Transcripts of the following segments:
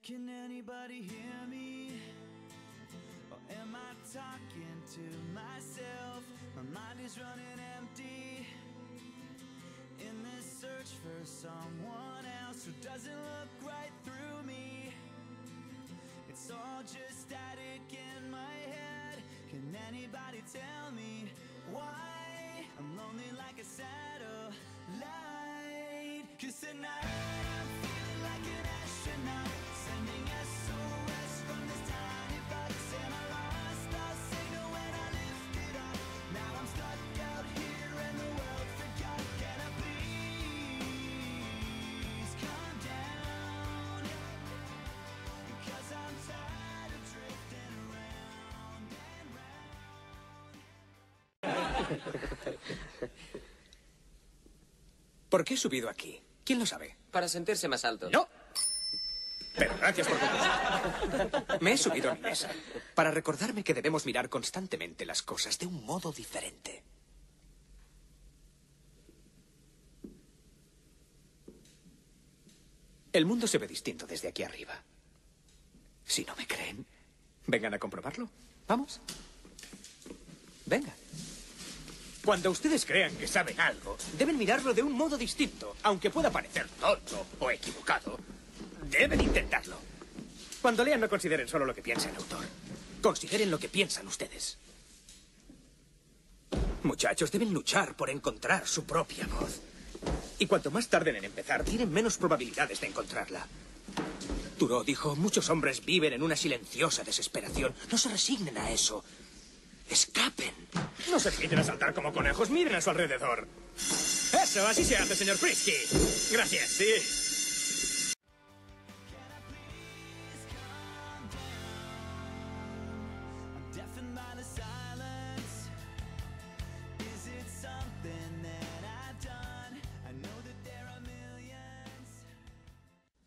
Can anybody hear me? Or am I talking to myself? My mind is running empty in this search for someone else who doesn't look right through me. It's all just static in my head. Can anybody tell me why I'm lonely like a satellite? 'Cause tonight I'm feeling like an astronaut, sending SOS from this tiny box. Am I lost? I'll signal when I lift it up. Now I'm stuck out here and the world forgot. Can I please calm down? 'Cause I'm tired of drifting around and round. ¿Por qué he subido aquí? ¿Quién lo sabe? Para sentirse más alto. ¡No! Pero gracias por contestar. Me he subido a mi mesa para recordarme que debemos mirar constantemente las cosas de un modo diferente. El mundo se ve distinto desde aquí arriba. Si no me creen, vengan a comprobarlo. ¿Vamos? Venga. Cuando ustedes crean que saben algo, deben mirarlo de un modo distinto. Aunque pueda parecer tonto o equivocado, deben intentarlo. Cuando lean, no consideren solo lo que piensa el autor. Consideren lo que piensan ustedes. Muchachos, deben luchar por encontrar su propia voz. Y cuanto más tarden en empezar, tienen menos probabilidades de encontrarla. Thoreau dijo, muchos hombres viven en una silenciosa desesperación. No se resignen a eso. ¡Escapen! No se limiten a saltar como conejos. Miren a su alrededor. Eso, así se hace, señor Frisky. Gracias, sí.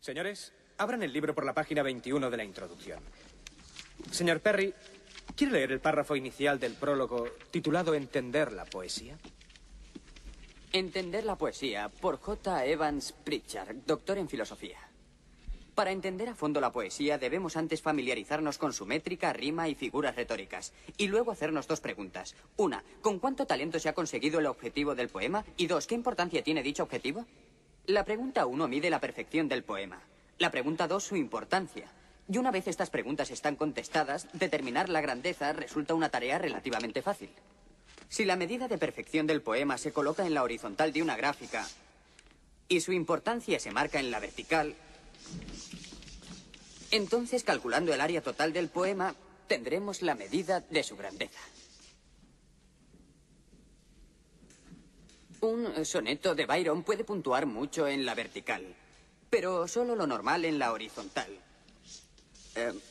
Señores, abran el libro por la página 21 de la introducción. Señor Perry, ¿quiere leer el párrafo inicial del prólogo titulado Entender la poesía? Entender la poesía, por J. Evans Pritchard, doctor en filosofía. Para entender a fondo la poesía, debemos antes familiarizarnos con su métrica, rima y figuras retóricas. Y luego hacernos dos preguntas. Una, ¿con cuánto talento se ha conseguido el objetivo del poema? Y dos, ¿qué importancia tiene dicho objetivo? La pregunta 1 mide la perfección del poema. La pregunta 2, su importancia. Y una vez estas preguntas están contestadas, determinar la grandeza resulta una tarea relativamente fácil. Si la medida de perfección del poema se coloca en la horizontal de una gráfica y su importancia se marca en la vertical, entonces, calculando el área total del poema, tendremos la medida de su grandeza. Un soneto de Byron puede puntuar mucho en la vertical, pero solo lo normal en la horizontal.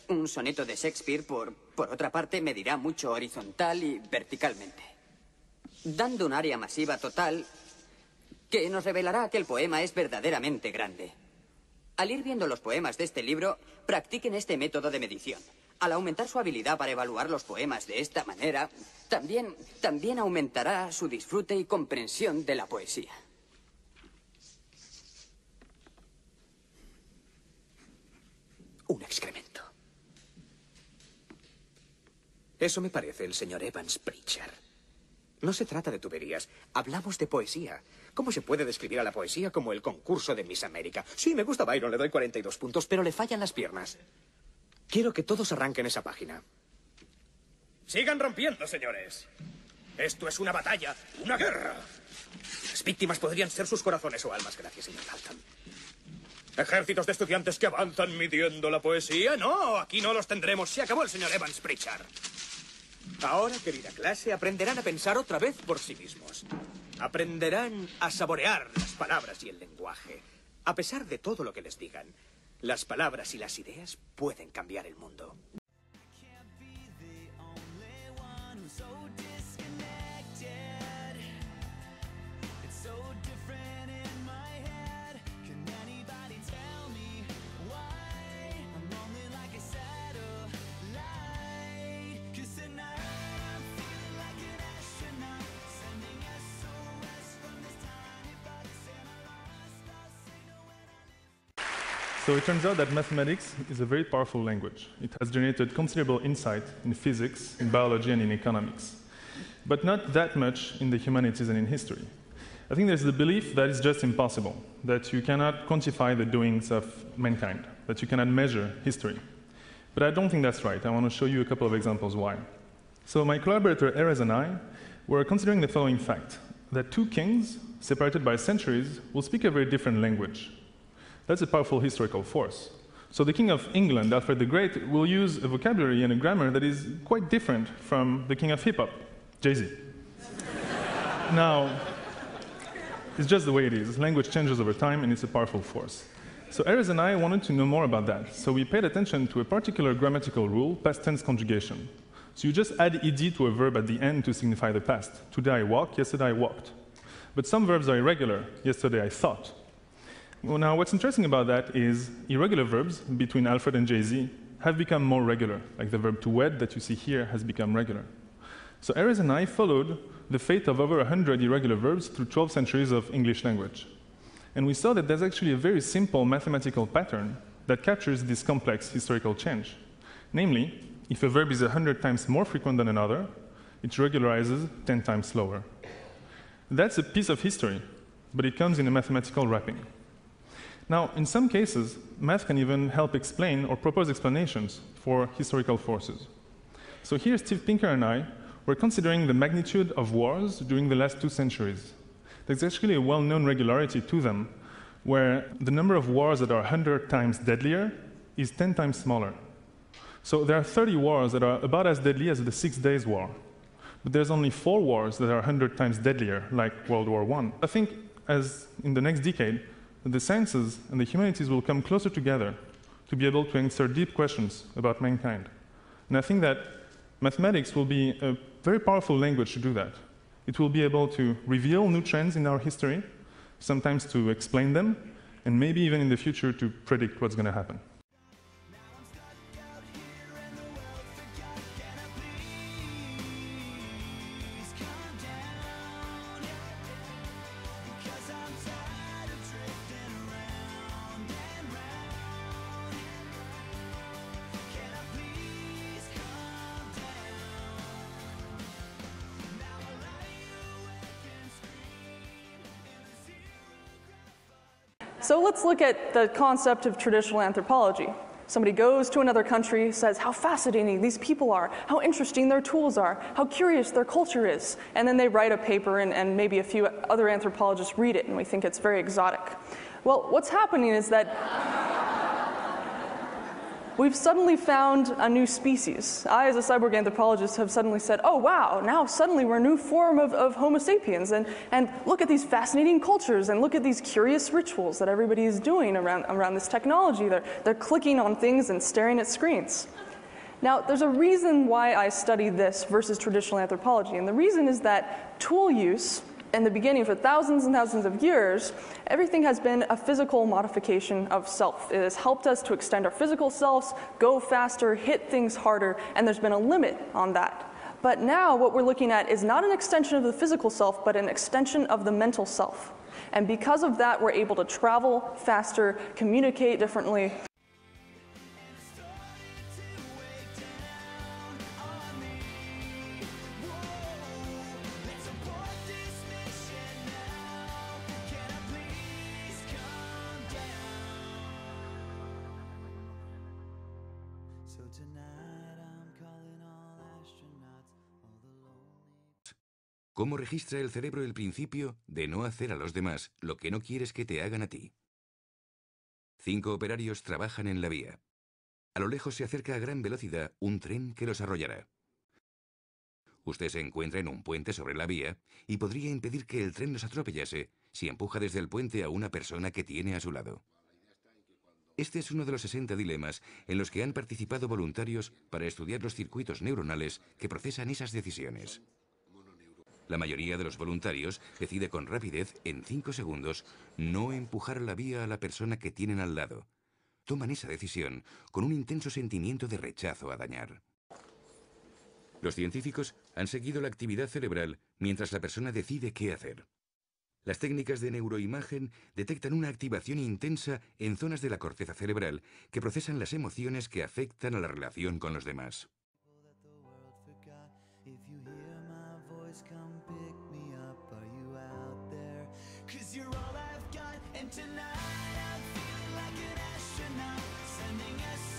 Un soneto de Shakespeare, por otra parte, medirá mucho horizontal y verticalmente, dando un área masiva total que nos revelará que el poema es verdaderamente grande. Al ir viendo los poemas de este libro, practiquen este método de medición. Al aumentar su habilidad para evaluar los poemas de esta manera, también aumentará su disfrute y comprensión de la poesía. Un excremento. Eso me parece el señor Evans Pritchard. No se trata de tuberías. Hablamos de poesía. ¿Cómo se puede describir a la poesía como el concurso de Miss América? Sí, me gusta Byron, le doy 42 puntos, pero le fallan las piernas. Quiero que todos arranquen esa página. Sigan rompiendo, señores. Esto es una batalla, una guerra. Las víctimas podrían ser sus corazones o almas. Gracias, señor Dalton. ¿Ejércitos de estudiantes que avanzan midiendo la poesía? No, aquí no los tendremos. Se acabó el señor Evans Pritchard. Ahora, querida clase, aprenderán a pensar otra vez por sí mismos. Aprenderán a saborear las palabras y el lenguaje. A pesar de todo lo que les digan, las palabras y las ideas pueden cambiar el mundo. So it turns out that mathematics is a very powerful language. It has generated considerable insight in physics, in biology, and in economics, but not that much in the humanities and in history. I think there's the belief that it's just impossible, that you cannot quantify the doings of mankind, that you cannot measure history. But I don't think that's right. I want to show you a couple of examples why. So my collaborator Erez and I were considering the following fact, that two kings, separated by centuries, will speak a very different language. That's a powerful historical force. So the King of England, Alfred the Great, will use a vocabulary and a grammar that is quite different from the King of Hip-Hop, Jay-Z. Now, it's just the way it is. Language changes over time, and it's a powerful force. So Erez and I wanted to know more about that. So we paid attention to a particular grammatical rule, past tense conjugation. So you just add ed to a verb at the end to signify the past. Today I walk, yesterday I walked. But some verbs are irregular. Yesterday I thought. Well, now, what's interesting about that is irregular verbs between Alfred and Jay-Z have become more regular, like the verb to wed that you see here has become regular. So Erez and I followed the fate of over 100 irregular verbs through 12 centuries of English language. And we saw that there's actually a very simple mathematical pattern that captures this complex historical change. Namely, if a verb is 100 times more frequent than another, it regularizes 10 times slower. That's a piece of history, but it comes in a mathematical wrapping. Now, in some cases, math can even help explain or propose explanations for historical forces. So here, Steve Pinker and I were considering the magnitude of wars during the last 2 centuries. There's actually a well-known regularity to them, where the number of wars that are 100 times deadlier is 10 times smaller. So there are 30 wars that are about as deadly as the 6 Days War. But there's only 4 wars that are 100 times deadlier, like World War I. I think as in the next decade, the sciences and the humanities will come closer together to be able to answer deep questions about mankind. And I think that mathematics will be a very powerful language to do that. It will be able to reveal new trends in our history, sometimes to explain them, and maybe even in the future to predict what's going to happen. So let's look at the concept of traditional anthropology. Somebody goes to another country, says how fascinating these people are, how interesting their tools are, how curious their culture is, and then they write a paper and maybe a few other anthropologists read it and we think it's very exotic. Well, what's happening is that we've suddenly found a new species. I, as a cyborg anthropologist, have suddenly said, oh wow, now suddenly we're a new form of Homo sapiens, and look at these fascinating cultures, and look at these curious rituals that everybody is doing around this technology. They're clicking on things and staring at screens. Now, there's a reason why I study this versus traditional anthropology, and the reason is that tool use, in the beginning, for thousands and thousands of years, everything has been a physical modification of self. It has helped us to extend our physical selves, go faster, hit things harder, and there's been a limit on that. But now what we're looking at is not an extension of the physical self, but an extension of the mental self. And because of that, we're able to travel faster, communicate differently. ¿Cómo registra el cerebro el principio de no hacer a los demás lo que no quieres que te hagan a ti? 5 operarios trabajan en la vía. A lo lejos se acerca a gran velocidad un tren que los arrollará. Usted se encuentra en un puente sobre la vía y podría impedir que el tren los atropellase si empuja desde el puente a una persona que tiene a su lado. Este es uno de los 60 dilemas en los que han participado voluntarios para estudiar los circuitos neuronales que procesan esas decisiones. La mayoría de los voluntarios decide con rapidez, en 5 segundos, no empujar la vía a la persona que tienen al lado. Toman esa decisión con un intenso sentimiento de rechazo a dañar. Los científicos han seguido la actividad cerebral mientras la persona decide qué hacer. Las técnicas de neuroimagen detectan una activación intensa en zonas de la corteza cerebral que procesan las emociones que afectan a la relación con los demás. Tonight I'm feeling like an astronaut, sending a